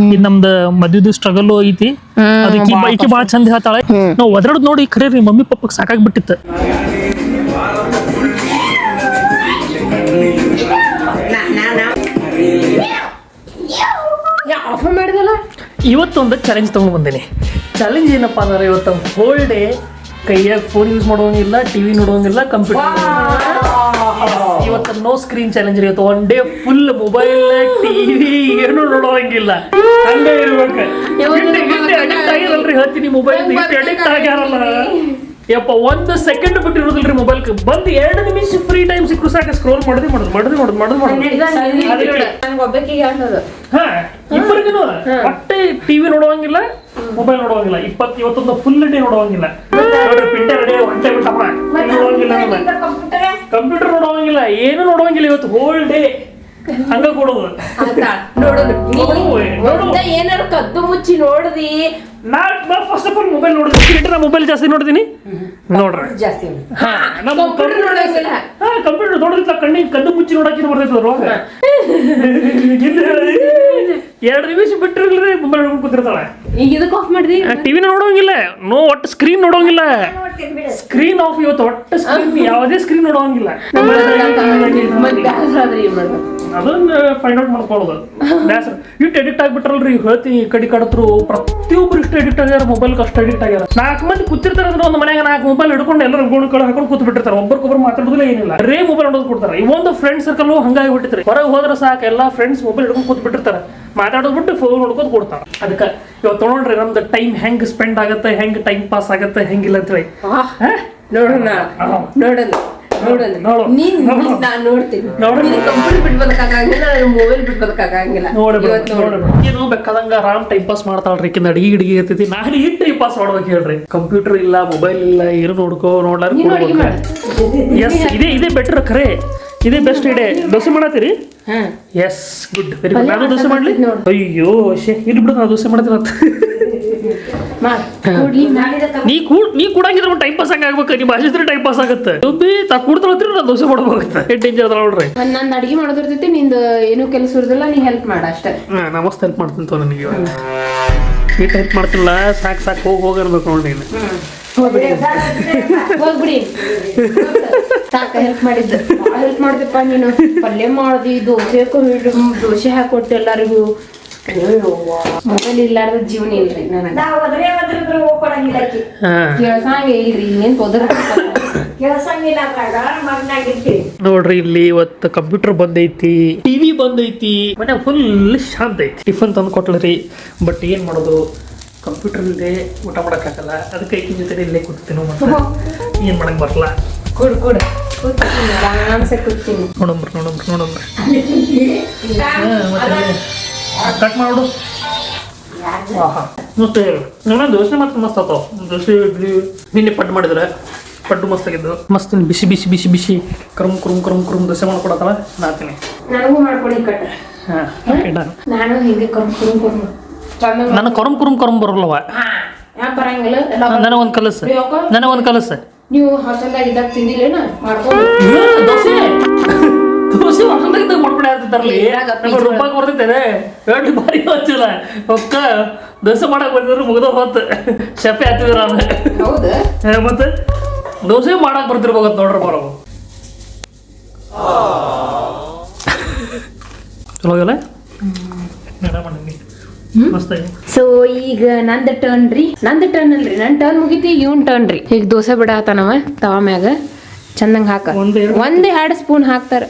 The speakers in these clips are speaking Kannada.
ಇದು ನಮ್ದು ಮದ್ವಿದು ಸ್ಟ್ರಗಲ್ ಐತಿ ಅದಕ್ಕೆ ಈಕಿ ಭಾಳ ಚಂದ ಹೇಳ್ತಾಳೆ ನಾವು ಒದರದ್ ನೋಡಿ ಖರೆ ರೀ ಮಮ್ಮಿ ಪಪ್ಪಗೆ ಸಾಕಾಗ್ಬಿಟ್ಟಿತ್ತು. ಇವತ್ತೊಂದು ಚಾಲೆಂಜ್ ತಗೊಂಡು ಬಂದೇನೆ. ಚಾಲೆಂಜ್ ಏನಪ್ಪಾ ಅಂದ್ರೆ ಇವತ್ತು ಹೋಲ್ ಡೇ ಕೈಯಾಗ ಫೋನ್ ಯೂಸ್ ಮಾಡೋಂಗಿಲ್ಲ, ಟಿವಿ ನೋಡೋಂಗಿಲ್ಲ, ಕಂಪ್ಯೂಟರ್ ಇವತ್ತು ನೋ ಸ್ಕ್ರೀನ್ ಚಾಲೆಂಜ್ ಇವತ್ತು. One day full mobile TV ಏನು ನೋಡೋಂಗಿಲ್ಲ, ಹಂಗೆ ಇರ್ಬೇಕು. ಅಡಿಕ್ಟ್ ಆಗಿರಲ್ರಿ ಹೇಳ್ತೀನಿ, ಮೊಬೈಲ್ ಅಡಿಕ್ಟ್ ಆಗ್ಯಾರಲ್ಲ ಯಪ್ಪ. 1 ಸೆಕೆಂಡ್ ಬಿಟ್ಟಿರೋದಿಲ್ರಿ ಮೊಬೈಲ್ ಬಂದು 2 ನಿಮಿಷ ಫ್ರೀ ಟೈಮ್ ಸಿಕ್ಕರು ಸಾಕು ಸ್ಕ್ರೋಲ್ ಮಾಡಿದ್ವಿ ಹಾ ಇಬ್ಬರಿಗೂ ಒಟ್ಟೆ ಟಿವಿ ನೋಡುವಂಗಿಲ್ಲ, ಮೊಬೈಲ್ ನೋಡುವಂಗಿಲ್ಲ. ಇವತ್ತೊಂದು ಫುಲ್ ಡೇ ನೋಡುವಂಗಿಲ್ಲ. ಕಂಪ್ಯೂಟರ್ ನೋಡುವಂಗಿಲ್ಲ, ಏನು ನೋಡುವಂಗಿಲ್ಲ ಇವತ್ತು ಹೋಲ್ ಡೇ. ಹಂಗ ಕೊಡೋದು ಏನಾರು ಕದ್ದು ಮುಚ್ಚಿ ನೋಡ್ದಿ. ನಾ ಫಸ್ಟ್ ಆಫ್ ಆಲ್ ಮೊಬೈಲ್ ನೋಡಿದ್ವಿ, ನಾ ಮೊಬೈಲ್ ಜಾಸ್ತಿ ನೋಡ್ತೀನಿ ನೋಡ್ರಿ. ಕಂಪ್ಯೂಟರ್ ನೋಡೋದಿಲ್ಲ, ಕಣ್ಣಿಗೆ ಕದ್ದು ಮುಚ್ಚಿ ನೋಡಕ್ಕೆ ಬರ್ತೈತೆ ಅದ್ರೊಳಗ. 2 ನಿಮಿಷ ಬಿಟ್ಟಿರ್ಲಿ ಮೊಬೈಲ್ ನೋಡ್ಕೊಂಡು ಕೂತಿರ್ತಾಳೆ. ಈಗ ಇದಕ್ಕೆ ಆಫ್ ಮಾಡಿದಿ, ಟಿವಿನ ನೋಡೋಂಗಿಲ್ಲ, ಒಟ್ಟು ಸ್ಕ್ರೀನ್ ನೋಡೋಂಗಿಲ್ಲ. ಸ್ಕ್ರೀನ್ ಆಫ್ ಇವತ್ತು, ಒಟ್ಟು ಸ್ಕ್ರೀನ್ ಯಾವುದೇ ಸ್ಕ್ರೀನ್ ನೋಡೋಂಗಿಲ್ಲ. ಅದನ್ನ ಫೈಂಡ್ ಔಟ್ ಮಾಡ್ಕೊಳ್ಳೋದು ಬ್ಯಾಸರ. ಇಟ್ಟು ಅಡಿಕ್ಟ್ ಆಗ್ಬಿಟ್ರಲ್ರಿ ಹೇಳ್ತೀನಿ. ಕಡಿ ಕಡತ್ರು ಪ್ರತಿಯೊಬ್ಬರು ಇಷ್ಟು ಅಡಿಕ್ಟ್ ಆಗ್ಯಾರ, ಮೊಬೈಲ್ಗೆ ಅಷ್ಟು ಅಡಿಕ್ಟ್ ಆಗ್ಯಾರ. 4 ಮಂದಿ ಕೂತಿರ್ತಾರೆ ಅಂದ್ರೆ ಒಂದು ಮನ್ಯಾಗ 4 ಮೊಬೈಲ್ ಹಿಡ್ಕೊಂಡು ಎಲ್ಲರೂ ಗೋಣ ಕಡೆ ಹಾಕೊಂಡು ಕೂತ್ ಬಿಟ್ಟಿರ್ತಾರೆ. ಒಬ್ಬರಿಗೊಬ್ಬರು ಮಾತಾಡೋದಿಲ್ಲ, ಏನಿಲ್ಲ, ರೇ ಮೊಬೈಲ್ ನೋಡೋದು ಕೊಡ್ತಾರೆ. ಇವೊಂದು ಫ್ರೆಂಡ್ ಸರ್ಕಲ್ ಹಂಗಾಗಿಬಿಟ್ಟಿರ್ತಾರೆ. ಹೊರಗೆ ಹೋದ್ರೆ ಸಾಕು ಎಲ್ಲ ಫ್ರೆಂಡ್ಸ್ ಮೊಬೈಲ್ ಹಿಡ್ಕೊಂಡು ಕೂತ್ ಬಿಟ್ಟಿರ್ತಾರೆ, ಮಾತಾಡೋದು ಬಿಟ್ಟು ಫೋನ್ ನೋಡ್ಕೊಂಡು ಕೊಡ್ತಾರೆ. ಅದಕ್ಕೆ ಇವತ್ತು ನೋಡ್ರಿ ನಮ್ದು ಟೈಮ್ ಹೆಂಗ್ ಸ್ಪೆಂಡ್ ಆಗತ್ತೆ, ಹೆಂಗ್ ಟೈಮ್ ಪಾಸ್ ಆಗತ್ತೆ, ಹೆಂಗಿಲ್ಲ ಅಂತ ಹೇಳಿ ನೋಡೋಣ ನೋಡೋಣ ಏನು ಬೇಕಾದಂಗ ಆರಾಮ್ ಟೈಮ್ ಪಾಸ್ ಮಾಡ್ತಾಳ್ರಿ. ಅಡಿಗೆ ಗಿಡಿಗೆ ಇರ್ತೈತಿ. ನಾನು ಏನ್ ಟೈಮ್ ಪಾಸ್ ಮಾಡ್ಬೇಕು ಹೇಳ್ರಿ? ಕಂಪ್ಯೂಟರ್ ಇಲ್ಲ, ಮೊಬೈಲ್ ಇಲ್ಲ, ಏನು ನೋಡ್ಲಾರ ಎಸ್ ಇದೇ ಬೆಟರ್. ಖರೆ ಇದೇ ಬೆಸ್ಟ್ ಐಡಿಯಾ. ದೋಸೆ ಮಾಡತ್ತೀರಿ? Yes good, very good. ನಾನು ದೋಸೆ ಮಾಡ್ಲಿ? ಅಯ್ಯೋ ಇಲ್ಲಿ ಬಿಡು, ನಾನು ದೋಸೆ ಮಾಡ್ತೀನಿ. ನೀ ಕೂಡಂಗಿದ್ರೆ ಟೈಮ್ ಪಾಸ್ ಆಗ್ಬೇಕು. ನೀವು ಭಾಷಿದ್ರೆ ಟೈಮ್ ಪಾಸ್ ಆಗುತ್ತೆ. ತಾ ಕೂಡ್ತಾಳತ್ರಿ, ನಾನು ದೋಸೆ ಮಾಡ್ಬೇಕಾಗುತ್ತೆ. ಡೇಂಜರ್ ಅದ ನೋಡ್ರಿ. ನಾನು ಅಡಿಗೆ ಮಾಡೋದಿರ್ತೈತಿ, ನಿಂದು ಏನು ಕೆಲಸ ಇರೋದಿಲ್ಲ, ನೀ ಹೆಲ್ಪ್ ಮಾಡ ಅಷ್ಟೇ. ನಾ ಮಸ್ತ್ ಹೆಲ್ಪ್ ಮಾಡ್ತೀನಿ ತೋ. ನನಗೆ ನೀಟ್ ಹೆಲ್ಪ್ ಮಾಡ್ತಿಲ್ಲ, ಸಾಕು ಹೋಗಿರ್ಬೇಕು ನೋಡಿ. ಹೋಗ್ಬಿಡಿ ಸಾಕ ಹೆಲ್ಪ್ ಮಾಡಿದ್ದ. ಹೆಲ್ಪ್ ಮಾಡ್ದಪ್ಪ ನೀನು. ಪಲ್ಯ ಮಾಡ್ದಿ, ದೋಸೆ ಹಾಕೊಟ್ಟು ಎಲ್ಲರಿಗೂ. ಮೊಬೈಲ್ ಇಲ್ಲಾರ್ದ ಜೀವನ ಇಲ್ರಿ ನನಗೆ. ಕೇಳ್ಸಂಗ ಇಲ್ರಿ, ಇನ್ನೇನ್ ನೋಡ್ರಿ ಇಲ್ಲಿ ಇವತ್ತು ಕಂಪ್ಯೂಟರ್ ಬಂದೈತಿ, ಟಿವಿ ಬಂದೈತಿ, ಮನೆ ಫುಲ್ ಶಾಂತ ಐತಿ. ಟಿಫನ್ ತಂದು ಕೊಟ್ಲರಿ, ಬಟ್ ಏನ್ ಮಾಡೋದು, ಕಂಪ್ಯೂಟರ್ ಇಲ್ಲದೆ ಊಟ ಮಾಡಕ್ಕಾಗಲ್ಲ. ಅದಕ್ಕೆ ಐತಿ ಜೊತೆ ಇಲ್ಲೇ ಕೂತೀನಿ. ಮತ್ತೆ ಏನ್ ಮಾಡಕ್ ಬರಲ್ಲ. ಕೊಡು ಆರಾಮ್ಸೆ ಕೂತೀನಿ. ನೋಡಂಬ್ರಿ ಕಟ್ ಮಾಡು. ಮತ್ತೆ ದೋಸೆ ಮಾತ್ರ ಮಸ್ತ್ ಆತಾವ. ದೋಸೆ ಇಡ್ಲಿ ನಿನ್ನೆ ಪಡ್ಡು ಮಾಡಿದ್ರೆ ಪಡ್ಡು ಮಸ್ತ್ ಆಗಿದ್ದು. ಮಸ್ತ್ ಬಿಸಿ ಬಿಸಿ ಬಿಸಿ ಬಿಸಿ ಕರುಮ್ ದೋಸೆ ಮಾಡ್ಕೊಡತ್ತಲ್ಲ, ನಾತೀನಿ. ನನಗೂ ಮಾಡ್ಕೊಡಿ ಕಟ್. ನಾನು ಹಿಂಗೆ ನನಗೆ ಕರುಮ್ ಬರಲ್ಲವ. ಬರಂಗಿಲ್ಲ. ನನಗೊಂದು ಕಲಸ. ನೀವು ಹಾಸ್ಟೆಲ್ದಾಗ ಇದ್ದಾಗ ತಿಂದಿಲ್ಲೇನ? ದೋಸೆ ಹಾಸ್ಟೆಲ್ದಾಗ ಮಾಡ್ಬಿಡಿ ಆಗ್ತಿರ್ಲಿ. ರೂಪಾಯಿ ಬರ್ತೈತೆ ಎರಡು ಬಾರಿ ಹಚ್ಚಿಲ್ಲ ಒಕ್ಕ ದೋಸೆ ಮಾಡಕ್ ಬಂದಿದ್ರು ಮುಗ್ದ ಹೊತ್ತು ಶೆಫೆ ಹತ್ತಿದ್ರ. ಹೌದಾ? ಮತ್ತೆ ದೋಸೆ ಮಾಡಕ್ ಬರ್ತಿರ್ಬೇಕಂತ ನೋಡ್ರಿ ಬರೋದು. ಚಲೋ ಆಗಲ್ಲ. ಸೊ ಈಗ ನಂದು ಟರ್ನ್ ರೀ. ನಂದು ಟರ್ನ್ ಅಲ್ರಿ, ನನ್ನ ಟರ್ನ್ ಮುಗಿತಿ, ಇವನ್ ಟರ್ನ್ ರೀ. ಈಗ ದೋಸೆ ಬಿಡಾತನವ ತವಾ ಮ್ಯಾಗ ಚಂದಂಗ ಹಾಕ. 1-2 ಸ್ಪೂನ್ ಹಾಕ್ತಾರ.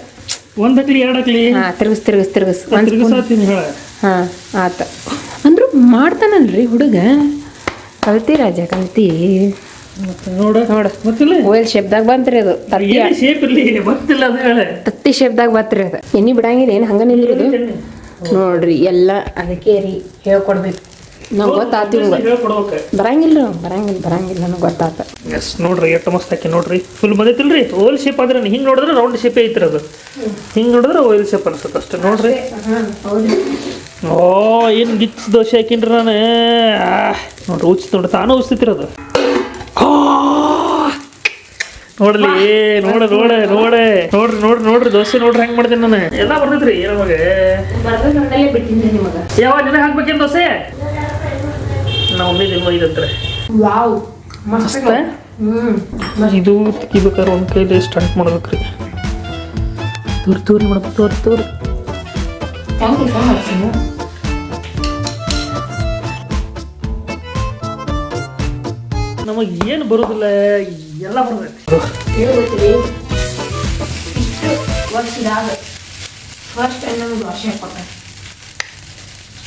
1 ಹಾಕ್ಲಿ 2 ಹಾಕ್ಲಿ? ಹಾ, ತಿರ್ಗಸ್ ಹಾ ಆತ ಅಂದ್ರು ಮಾಡ್ತಾನಲ್ರಿ ಹುಡುಗ. ಕಲ್ತಿ ರಾಜ ಕಲ್ತಿ. ನೋಡ ಓಯಲ್ ಶೇಪ್ದಾಗ ಬಂತ್ರಿ ಅದು. ತತ್ತಿ ಶೇಪ್ದಾಗ ಬತ್ರಿ ಅದು. ಎಣ್ಣೆ ಬಿಡಂಗಿಲ್ಲ, ಏನು ಹಂಗ ನಿಲ್ಲಿರೋದು ನೋಡ್ರಿ. ಎಲ್ಲ ಅದಕ್ಕೆ ರೀ ಹೇಳ್ಕೊಡ್ಬೇಕು. ನಾವು ಗೊತ್ತಾತು ಬರಂಗಿಲ್ಲ ನನಗೆ ಗೊತ್ತಾತ. ಎಸ್ ನೋಡ್ರಿ ಎಷ್ಟು ಮಸ್ತ್ ಹಾಕಿ ನೋಡ್ರಿ. ಫುಲ್ ಬಂದೈತಿಲ್ರಿ. ಓಲ್ ಶೇಪ್ ಆದ್ರೆ ಹಿಂಗೆ ನೋಡಿದ್ರೆ ರೌಂಡ್ ಶೇಪೇ ಐತ್ರಿ ಅದು. ಹಿಂಗೆ ನೋಡಿದ್ರೆ ಓಲ್ ಶೇಪ್ ಅನ್ಸುತ್ತೆ ಅಷ್ಟೇ ನೋಡ್ರಿ. ಓ ಏನು ಗಿಚ್ ದೋಸೆ ಹಾಕಿನ್ರಿ ನಾನು. ನೋಡ್ರಿ ಉಚ್ಚ ನೋಡಿ ತಾನು ಉಚ್ತಿತ್ತಿರ ಅದು. ನೋಡ್ಲಿ ನೋಡ್ರಿ ದೋಸೆ ನೋಡ್ರಿ ಹೆಂಗ್ ಮಾಡ್ತೀನಿ ನಾನು ಎಲ್ಲ ಬರ್ತೈತ್ರಿ ನಮಗೆ ಬಿಟ್ಟಿದ್ದೆ ನಿಮಗ ಯಾವಾಗ ನಿನಗೆ ಹಾಕ್ಬೇಕೇನು ದೋಸೆ ನಾವು ಒಮ್ಮೆ ಇದಂತ್ರೆ ವಾವ್ ಮಸ್ತ್ ಇದು ತೆಗಿಬೇಕಾದ್ರೆ ಒಂದು ಕೈಲಿ ಸ್ಟಾರ್ಟ್ ಮಾಡ್ಬೇಕ್ರಿ ತೂರಿ ಮಾಡ್ಬೇಕು ತೋರಿ ನಮಗೆ ಏನು ಬರೋದಿಲ್ಲ ಎಲ್ಲ ಬರ್ತೈತಿ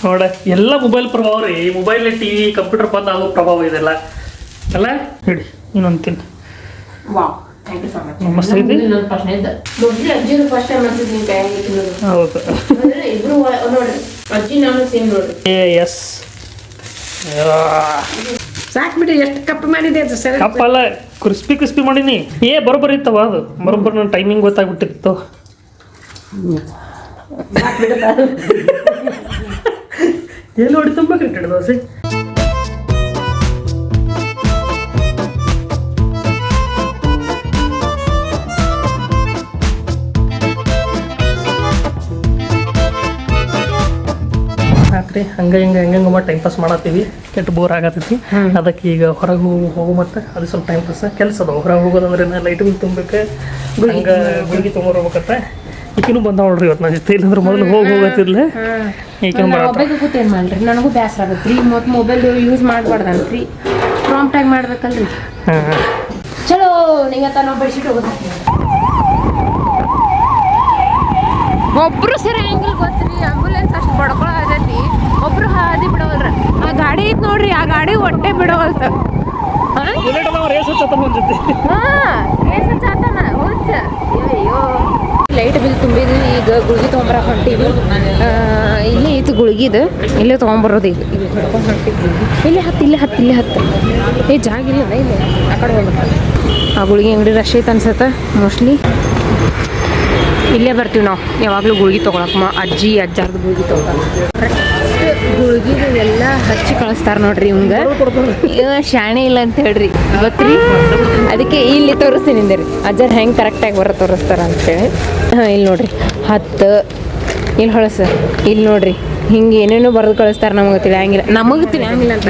ನೋಡ ಎಲ್ಲ ಮೊಬೈಲ್ ಪ್ರಭಾವ ರೀ ಮೊಬೈಲ್ ಟಿವಿ ಕಂಪ್ಯೂಟರ್ ಬಂದ ಆಗೋ ಪ್ರಭಾವ ಇದೆಲ್ಲ ಅಲ್ಲ ಹೇಳಿ ಇನ್ನೊಂದು ತಿನ್ ಮಸ್ತ್ ಐತಿ ಹೌದು ಎಸ್ ಸಾಕ್ ಬಿಡಿ ಎಷ್ಟು ಕಪ್ಪು ಮಾಡಿದೆ ಅದು ಸರಿ ಕಪ್ಪಲ್ಲ ಕ್ರಿಸ್ಪಿ ಮಾಡೀನಿ ಬರೋಬ್ಬರಿ ಇತ್ತವ ಅದು ಬರೋಬ್ಬರಿ ನನ್ನ ಟೈಮಿಂಗ್ ಗೊತ್ತಾಗ್ಬಿಟ್ಟಿತ್ತು ಎಲ್ಲಿ ಹೊಡಿ ತುಂಬ ಕ್ರಿಕೆಟ್ ದೋಸೆ ಹಾಕ್ರಿ ಹಂಗೆ ಟೈಮ್ ಪಾಸ್ ಮಾಡತ್ತೀವಿ ಕೆಟ್ಟ ಬೋರ್ ಆಗತ್ತೈತಿ ಅದಕ್ಕೆ ಈಗ ಹೊರಗೆ ಹೋಗು ಮತ್ತೆ ಅದು ಸ್ವಲ್ಪ ಟೈಮ್ ಪಾಸ್ ಕೆಲಸ ಅದ ಹೊರಗೆ ಹೋಗೋದಂದ್ರೆ ಲೈಟ್ ಬಿಲ್ ತುಂಬಬೇಕು ಹಂಗೆ ಗುಳಿಗೆ ತೊಗೊಂಡ್ಬರ್ಬೇಕತ್ತ ಈಕಿನೂ ಬಂದ ನೋಡ್ರಿ ಇವತ್ತು ನನ್ನ ಜೊತೆ ಇಲ್ಲಂದ್ರೆ ಮೊದಲು ಹೋಗತ್ತಿರ್ಲೆ ಈಕಿನೂ ಮೊಬೈಲ್ ಕೂತೇನು ಮಾಡ್ರಿ ನನಗೂ ಬೇಸರ ಆಗತ್ತೆ ರೀ ಮತ್ತು ಮೊಬೈಲ್ ಯೂಸ್ ಮಾಡಬಾರ್ದನ್ರಿ ಪ್ರಾಂಪ್ಟಾಗಿ ಮಾಡ್ಬೇಕಲ್ರಿ ಚಲೋ ನಿಂಗತ್ತ ನಾವು ಬೆಡ್ಶೀಟ್ ಹೋಗೋದು ಒಬ್ರು ಸರಿ ಹೆಂಗಿಲ್ ಗೊತ್ತ್ರಿ ಆಂಬುಲೆನ್ಸ್ ಅಷ್ಟು ಬಡ್ಕೊಳತೈತಿ ಒಬ್ರು ಹಾದಿ ಬಿಡವಲ್ರ ಆ ಗಾಡಿ ಐತ್ ನೋಡ್ರಿ ಆ ಗಾಡಿ ಹೊಟ್ಟೆ ಬಿಡವಲ್ತ ಅಯ್ಯೋ ಲೈಟ್ ಬಿಲ್ ತುಂಬಿದ್ವಿ ಈಗ ಗುಳಿಗೆ ತೊಗೊಂಬರಕ್ಕೆ ಹೊಂಟಿವಿ ಇಲ್ಲಿ ಐತಿ ಗುಳಿಗಿದು ಇಲ್ಲೇ ತೊಗೊಂಬರೋದು ಈಗ ಇಲ್ಲೇ ಹತ್ತು ಜಾಗ ಇಲ್ಲ ಇಲ್ಲಿ ಆ ಕಡೆ ಹೋಗ್ಬೇಕು ಆ ಗುಳಿಗೆ ಅಂಗಡಿ ರಶ್ ಐತೆ ಅನ್ಸತ್ತೆ ಮೋಸ್ಟ್ಲಿ ಇಲ್ಲೇ ಬರ್ತೀವಿ ನಾವು ಯಾವಾಗಲೂ ಗುಳಿಗೆ ತೊಗೊಳಕ್ಕೆ ಅಜ್ಜಿ ಅಜ್ಜಾರ್ದು ಗುಳಿಗೆ ತೊಗೊಳಕ್ಕೆ ಗುಳಿಗೆ ಎಲ್ಲ ಹಚ್ಚಿ ಕಳಿಸ್ತಾರೆ ನೋಡ್ರಿ ಇವಂಗ ಶಾಣೆ ಇಲ್ಲ ಅಂತ ಹೇಳ್ರಿ ಗೊತ್ತ್ರಿ ಅದಕ್ಕೆ ಇಲ್ಲಿ ತೋರಿಸ್ತೀನಿ ರೀ ಅಜ್ಜಾರು ಹೆಂಗೆ ಕರೆಕ್ಟಾಗಿ ತೋರಿಸ್ತಾರ ಅಂತೇಳಿ ಇಲ್ಲಿ ನೋಡ್ರಿ 10 ಇಲ್ಲಿ ಹೊಳಸ ಇಲ್ಲಿ ನೋಡ್ರಿ ಹಿಂಗೆ ಏನೇನೋ ಬರೆದು ಕಳಿಸ್ತಾರೆ ನಮಗೆ ತಿಳಿಯಂಗಿಲ್ಲ ಅಂತ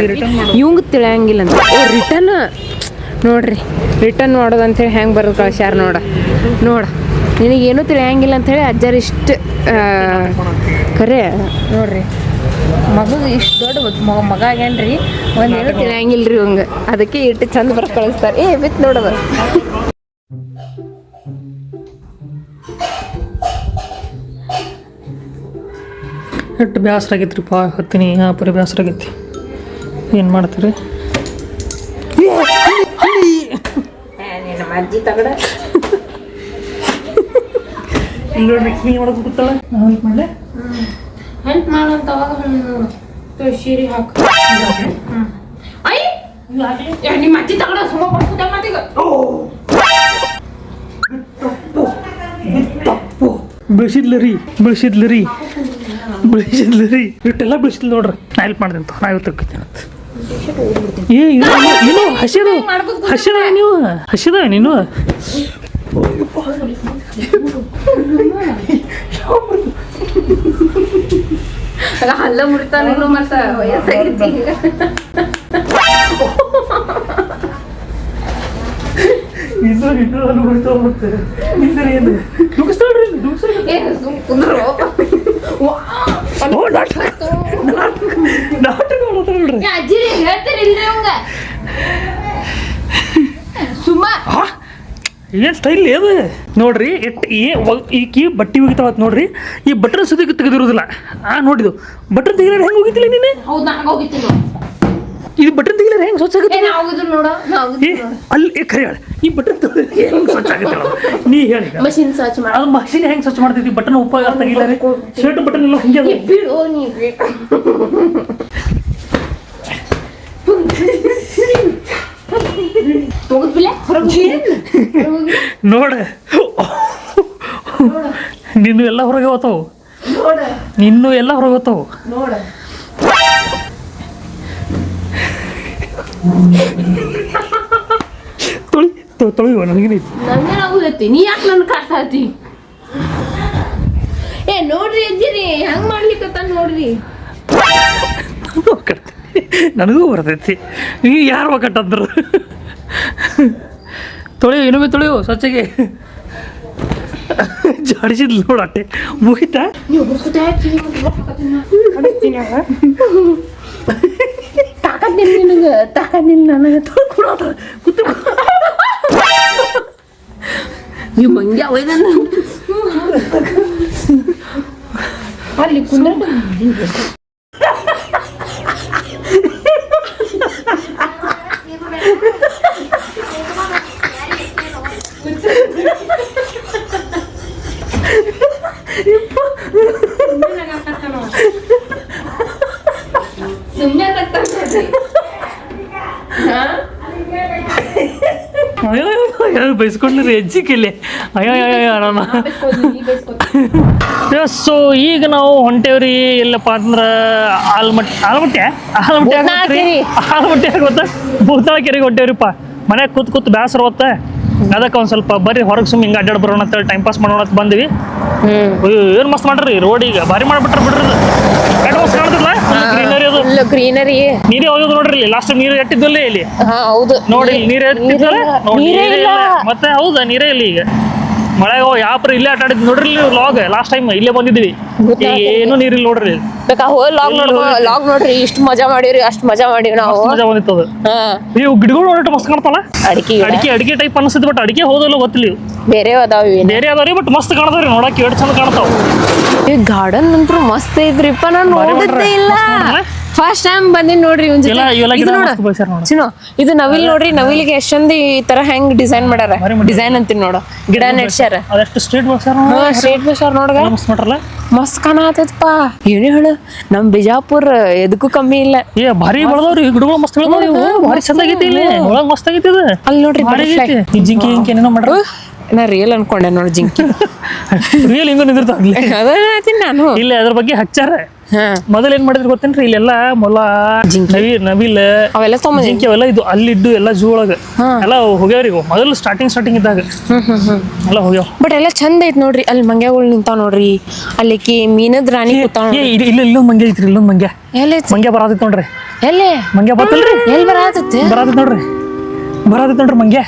ಇವಂಗೆ ತಿಳಿಯಂಗಿಲ್ಲ ಅಂತ ರಿಟರ್ನ್ ನೋಡ್ರಿ ರಿಟರ್ನ್ ಮಾಡೋದು ಅಂಥೇಳಿ ಹೆಂಗೆ ಬರೆದು ಕಳಿಸ್ಯಾರ ನೋಡ ನಿನಗೇನೂ ತಿಳಿಯಂಗಿಲ್ಲ ಅಂಥೇಳಿ ಅಜ್ಜಾರು ಇಷ್ಟು ಖರೆ ನೋಡ್ರಿ ಮಗು ಇಷ್ಟು ದೊಡ್ಡ ಮಗ ಆಗ್ಯಾನ್ರಿ ಒಂದೇನು ತಿಳಿಯಂಗಿಲ್ಲ ರೀ ಇವಂಗೆ ಅದಕ್ಕೆ ಇಟ್ಟು ಚಂದ ಬರೆದು ಕಳಿಸ್ತಾರೆ ಬಿತ್ತು ನೋಡೋದು ಎಷ್ಟು ಬೇಸರ ಆಗೈತ್ರಿಪ್ಪ ಹತ್ತೀನಿ ಪರಿ ಬೇಸರ ಆಗೈತಿ ಏನು ಮಾಡ್ತೀರಿ ಅಜ್ಜಿ ತಗಡ ನೋಡ್ರಿ ಹಿಂಗೆ ಮಾಡೋದು ಗೊತ್ತಲ್ಲ ನಾವು ಹೆಲ್ಪ್ ಮಾಡಲೆ ಹೆಲ್ಪ್ ಮಾಡೋಂತ ಅವಾಗ ನೋಡು ಸೀರೆ ಹಾಕು ನಿಮ್ಮ ಅಜ್ಜಿ ತಗಡ ಸುಮ್ಮ ಬರ್ಬೋದ ಮಾತೀಗ ಬೆಳೆಸಿದ್ಲರಿ ಇಟ್ಟೆಲ್ಲ ಬೆಳೆಸಿದ್ಲು ನೋಡ್ರಿ ನಾ ಹೆಲ್ಪ್ ಮಾಡ್ದೆ ಅಂತ ನಾ ಇವತ್ತು ತಗೋತೀನಿ ಅಂತ ಏನು ಹಸಿದ ನೀನು ಹಲ್ಲ ಮುಡ್ತಾನೇನು ಮತ್ತ ವಯಸ್ಸಾಗಿತ್ತು ಅಜ್ಜಿ ಹೇಳ್ತೀರಿಲ್ರಿ ಅವಂಗ ಸುಮ್ಮ ಏನು ಸ್ಟೈಲ್ ಅದು ನೋಡ್ರಿ ಈಕಿ ಬಟ್ಟೆ ಹೋಗಿತಾವತ್ ನೋಡ್ರಿ ಈ ಬಟನ್ ಸುದ್ದಿ ತೆಗೆದಿರೋದಿಲ್ಲ ನೋಡಿದು ಬಟನ್ ತೆಗಿಲಾರ ಹೆಂಗೆ ಹೋಗಿತ್ತಿಲ್ಲ ನೀನು ಹೌದು ನಾನು ಹೋಗಿದ್ದೀನಿ ಇದು ಬಟನ್ ತೆಗಿಲಾರ ಹೆಂಗೆ ಸ್ವಚ್ಛ ಆಗುತ್ತೆ ಅಲ್ಲಿ ಖರೆ ಹೇಳಿ ಈ ಬಟನ್ ತೆಗೆದ್ರೆ ಹೆಂಗೆ ಸ್ವಚ್ಛ ಆಗುತ್ತೆ ನೀ ಹೇಳಿ ಮಷಿನ್ ಸ್ವಚ್ಛ ಮಾಡಿ ಅದು ಮಷಿನ್ ಹೆಂಗೆ ಸ್ವಚ್ಛ ಮಾಡ್ತೈತಿ ಬಟನ್ ಉಪಯೋಗ ತೆಗಿಲಾರೆ ಶರ್ಟ್ ಬಟನ್ ಎಲ್ಲ ಹಂಗೆ ಬಿಡು ನೀ ನೋಡ ನಿನ್ನು ಎಲ್ಲ ಹೊರಗೆ ಹೋಗ್ತಾವು ನಿನ್ನೂ ಎಲ್ಲ ಹೊರಗೆ ಹೋಗ್ತಾವು ನೋಡ ತೊಳೆಯುವ ನನಗೇನೈತಿ ನಂಗೇನಾಗುದೈತಿ ನೀ ಯಾಕೆ ನನ್ನ ಕಾಡ್ಸಾತಿ ಏ ನೋಡ್ರಿ ಅಜ್ಜಿರಿ ಹಂಗ್ ಮಾಡ್ಲಿಕ್ಕತ್ತ ನೋಡ್ರಿ ನನಗೂ ಬರ್ತೈತಿ ಈ ಯಾರು ಕಟ್ಟಂದ್ರು ತೊಳೆಯು ಇನ್ನೊಮ್ಮೆ ತೊಳೆಯು ಸ್ವಚ್ಛಗೆ ಜಾಡಿಸಿದ್ಲು ನೋಡಟ್ಟೆ ಮುಗಿತಾ ನೀವು ತಾಕತ್ತಿಲ್ಲ ನಿನಗೆ ತಾಕತ್ತಿಲ್ಲ ನನಗೆ ತೊಳ್ಕೊಡ ಕೂತು ನೀವು ಮಂಗ್ಯ ಒಯ್ದನ್ನ ಅಲ್ಲಿ ಕುಂದ್ರ ಸುಮ್ಮನೆ ಬೈಸ್ಕೊಂಡ್ರಿ ಹೆಜ್ಜಿ ಕಿಲ್ಲಿ ಅಯ್ಯೋ ಸೊ ಈಗ ನಾವು ಹೊಂಟೇವ್ರಿ ಎಲ್ಲಪ್ಪ ಅಂದ್ರೆ ಆಲ್ಮಟ್ಟೆ ಗೊತ್ತಾ ಭೂತಾಳ ಕೆರೆಗೆ ಹೊಂಟೇವ್ರಿಪ್ಪ ಮನ್ಯಾಗ ಕೂತ್ ಬೇಸರ ಹೊತ್ತ ಅದಕ್ಕೆ ಒಂದು ಸ್ವಲ್ಪ ಬರ್ರಿ ಹೊರಗೆ ಸುಮ್ಮನೆ ಹಿಂಗೆ ಅಡ್ಡಾಡ್ ಬರೋಣ ಅಂತ ಟೈಮ್ ಪಾಸ್ ಮಾಡೋಣ ಅಂತ ಬಂದ್ವಿ ಏನು ಮಸ್ತ್ ಮಾಡ್ರಿ ರೋಡ್ ಈಗ ಭಾರಿ ಮಾಡ್ಬಿಟ್ರೆ ಬಿಡ್ರಿ ಮಸ್ತ್ ಕಾಣ್ತಿಲ್ಲ ಗ್ರೀನರಿ ಅದು ಗ್ರೀನರಿ ನೀರೇ ಹೋಗೋದು ನೋಡ್ರಿ ಲಾಸ್ಟ್ ನೀರು ಎಟ್ಟಿದ್ದಲ್ಲೇ ಇಲ್ಲಿ ಹೌದು ನೋಡಿ ನೀರು ಎಟ್ಟಿದ್ದಲ್ಲ ಮತ್ತೆ ಹೌದಾ ನೀರೇ ಇಲ್ಲ ಈಗ ಮಳೆ ಯಾಪ್ರ ಇಲ್ಲೇ ಆಟ ಆಡಿದ್ ನೋಡ್ರಿ ಲಾಗ್ ಲಾಸ್ಟ್ ಟೈಮ್ ಇಲ್ಲೇ ಬಂದಿದ್ವಿ ಏನು ನೀರಿಲ್ಲ ನೋಡ್ರಿ ಬೇಕಾ ಲಾಗ್ ನೋಡ್ರಿ ಇಷ್ಟು ಮಜಾ ಮಾಡಿವ್ರಿ ಅಷ್ಟ್ ಮಜಾ ಮಾಡಿವಿ ನಾವು ಮಜಾ ಬಂದಿತ್ತು ಅದು ನೀವು ಗಿಡಗಳು ನೋಡೋಟ ಮಸ್ತ್ ಕಾಣ್ತಲ್ಲ ಅಡಿಕೆ ಟೈಪ್ ಅನಿಸ್ತದೆ ಬಟ್ ಅಡಿಕೆ ಹೋದಲ್ಲ ಗೊತ್ತಿಲ್ಲ ಬೇರೆ ಅದಾವ್ರಿ ಬಟ್ ಮಸ್ತ್ ಕಾಣ್ತಾವ್ರಿ ನೋಡಕ್ ಎರಡು ಚಂದ ಕಾಣ್ತಾವ ಈ ಗಾರ್ಡನ್ ಅಂತೂ ಮಸ್ತ್ ಐತ್ರಿಪ್ಪ ನಾನು ನೋಡಿದ್ದೇ ಇಲ್ಲ ಫಸ್ಟ್ ಟೈಮ್ ಬಂದಿನಿ ನೋಡ್ರಿ ಇದು ನವಿಲ್ ನೋಡ್ರಿ ನವಿಲಿಗೆ ಎಷ್ಟೊಂದು ಈ ತರ ಹೆಂಗ್ ಡಿಸೈನ್ ಮಾಡ್ಯಾರ ಡಿಸೈನ್ ಅಂತೀನಿ ನೋಡು ಗಿಡ ನೆಡ್ಸ್ಯಾರ ಸ್ಟ್ರೇಟ್ ಬಸ್ಸಾರ ನೋಡ್ಗ ಮಸ್ತ್ ಕಾಣತೈತಪ್ಪ ಏನೇ ಹೇಳು ನಮ್ ಬಿಜಾಪುರ್ ಎದಕ್ಕೂ ಕಮ್ಮಿ ಇಲ್ಲ ಭಾರಿ ಬೆಳದವ್ರಿ ಗಿಡಗಳು ಮಸ್ತ್ ಭಾರಿ ಚಂದ ಆಗೈತಿ ಇಲ್ಲಿ ಒಳಗ್ ಮಸ್ತ್ ಆಗೈತಿ ಅಲ್ಲಿ ನೋಡ್ರಿ ಜಿಂಕಿ ಗಿಂಕಿ ಏನೇನೋ ಮಾಡ್ರ ನಾ ರಿಯಲ್ ಅನ್ಕೊಂಡೆ ನೋಡಿ ಜಿಂಕಿ ರಿಯಲ್ ಹಿಂಗ ನಿಂದಿರ್ತಾವ್ಲಿ ನಾನು ಇಲ್ಲ ಅದ್ರ ಬಗ್ಗೆ ಹಚ್ಚಾರ ಮೊದಲ ಏನ್ ಮಾಡಿದ್ರು ಗೊತ್ತೇನ್ರಿ ಇಲ್ಲೆಲ್ಲ ಮೊಲ ನವಿಲ್ ಅವೆಲ್ಲ ಜಿಂಕಿ ಅವೆಲ್ಲ ಇದು ಅಲ್ಲಿದ್ದು ಎಲ್ಲ ಜೂ ಒಳಗ ಎಲ್ಲ ಹೋಗ್ಯಾವ್ರಿ ಮೊದಲು ಸ್ಟಾರ್ಟಿಂಗ್ ಇದ್ದಾಗ ಎಲ್ಲ ಹೋಗ್ಯಾವ ಬಟ್ ಎಲ್ಲ ಚಂದ ಐತ್ ನೋಡ್ರಿ ಅಲ್ಲಿ ಮಂಗ್ಯಗಳು ನಿಂತಾವ್ ನೋಡ್ರಿ ಅಲ್ಲಿ ಮೀನದ್ ರಾಣಿ ಕೂತಾವ ಇಲ್ಲೊಂದ್ ಮಂಗ್ಯ ಐತ್ರಿ ಇಲ್ಲೊಂದ್ ಮಂಗ್ಯ ಮಂಗ್ಯ ಬರಾತೈತ್ ನೋಡ್ರಿ ಎಲ್ಲಿ ಮಂಗ್ಯ ಬತ್ತಲ್ರಿ ಎಲ್ಲಿ ಬರಾತೈತ್ ನೋಡ್ರಿ ಮಂಗ್ಯ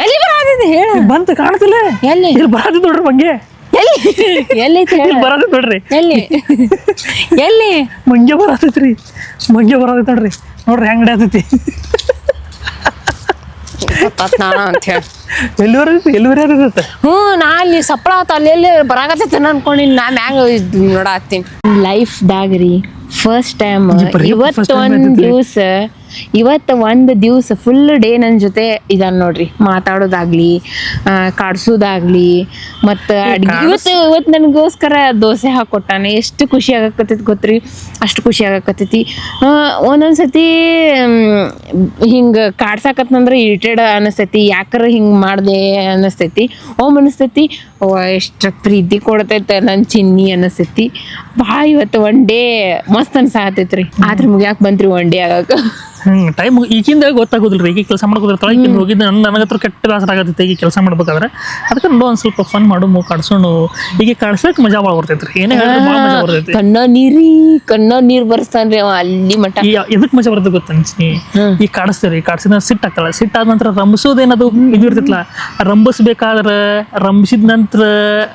ಎಲ್ಲಿ ಬರಾತೈತಿ ಹೇಳ ಬಂತ ಕಾಣ್ತಿಲ್ಲ ಎಲ್ಲಿ ಇಲ್ಲಿ ಬರಾತೈತ್ ನೋಡ್ರಿ ಮಂಗ್ಯ ಎಲ್ಲಿ ಬರಾತೈತ್ ನೋಡ್ರಿ ಎಲ್ಲಿ ಮಂಗ್ಯ ಬರಾತೈತ್ರಿ ನೋಡ್ರಿ ಹೆಂಗ್ ಆತೈತಿ ಅಂತ ಹೇಳಿ ಎಲ್ಲಿವರೆ ನಾ ಅಲ್ಲಿ ಸಪ್ಪಳ ಆತ ಅಲ್ಲಿ ಬರಾಕತ್ತೈತೆ ಅನ್ಕೊಂಡಿನಿ ನಾ ಮ್ಯಾಂಗ ನೋಡಾತೀನಿ ಲೈಫ್ದಾಗ್ರಿ ಫಸ್ಟ್ ಟೈಮ್ ಇವತ್ತು ಒಂದು ದಿವಸ ಫುಲ್ ಡೇ ನನ್ನ ಜೊತೆ ಇದಾನ ನೋಡ್ರಿ ಮಾತಾಡೋದಾಗ್ಲಿ ಕಾಡ್ಸೋದಾಗ್ಲಿ ಮತ್ತು ಅಡ್ಗೆ ಇವತ್ತು ನನಗೋಸ್ಕರ ದೋಸೆ ಹಾಕೊಟ್ಟಾನೆ ಎಷ್ಟು ಖುಷಿ ಆಗಕತ್ತೈತಿ ಗೊತ್ತ್ರಿ ಅಷ್ಟು ಖುಷಿ ಆಗಕತ್ತೈತಿ ಒಂದೊಂದ್ಸತಿ ಹಿಂಗೆ ಕಾಡ್ಸಾಕತ್ನಂದ್ರೆ ಇರಿಟೇಡ್ ಅನಿಸ್ತೈತಿ ಯಾಕರ ಹಿಂಗೆ ಮಾಡಿದೆ ಅನ್ನಿಸ್ತೈತಿ ಅನಿಸ್ತೈತಿ ಎಷ್ಟು ಪ್ರೀತಿ ಕೊಡ್ತೈತೆ ನನ್ನ ಚಿನ್ನಿ ಅನ್ನಿಸ್ತೈತಿ ಭಾಳ ಇವತ್ತು ಒನ್ ಡೇ ಮಸ್ತ್ ಅನ್ಸಾಕತ್ತೈತ್ರಿ ಆದ್ರೆ ಮುಗ್ಯಾಕೆ ಬಂತ್ರಿ ಒನ್ ಡೇ ಆಗಕ್ಕೆ ಟೈಮ್ ಈಗಿಂದ ಗೊತ್ತಾಗೋದಿಲ್ರಿ ಈಗ ಕೆಲಸ ಮಾಡ್ಕೋದಿರ್ತಾಳೆ ಈಗ ಹೋಗಿದ್ದು ನನಗತ್ರ ಕೆಟ್ಟ ಬೇಸರ ಆಗತ್ತೈತೆ ಈಗ ಕೆಲಸ ಮಾಡ್ಬೇಕಾದ್ರೆ ಅದಕ್ಕೆ ಒಂದು ಸ್ವಲ್ಪ ಫನ್ ಮಾಡು ಕಾಡ್ಸೋಣ ಈಗ ಕಾಡ್ಸಕ್ ಮಜಾ ಭಾಳ ಬರ್ತೈತ್ರಿ ಏನೇ ಭಾಳ ಮಜಾ ಬರ್ತೈತಿ ಕಣ್ಣ ನೀರ್ ಬರ್ಸ್ತಾನ್ರಿ ಅವ ಅಲ್ಲಿ ಮಟ್ಟ ಎದಕ್ ಮಜಾ ಬರ್ತದೆ ಗೊತ್ತನ್ಸಿ ಈಗ ಕಾಡಿಸ್ತೀರಿ ಕಾಡ್ಸಿದ ಸಿಟ್ಟಾಗ್ತಾಳೆ ಸಿಟ್ಟಾದ ನಂತರ ರಂಬಿಸೋದೇನದು ಇದು ಇರ್ತಿತ್ಲ ರಂಬಿಸಿದ ನಂತರ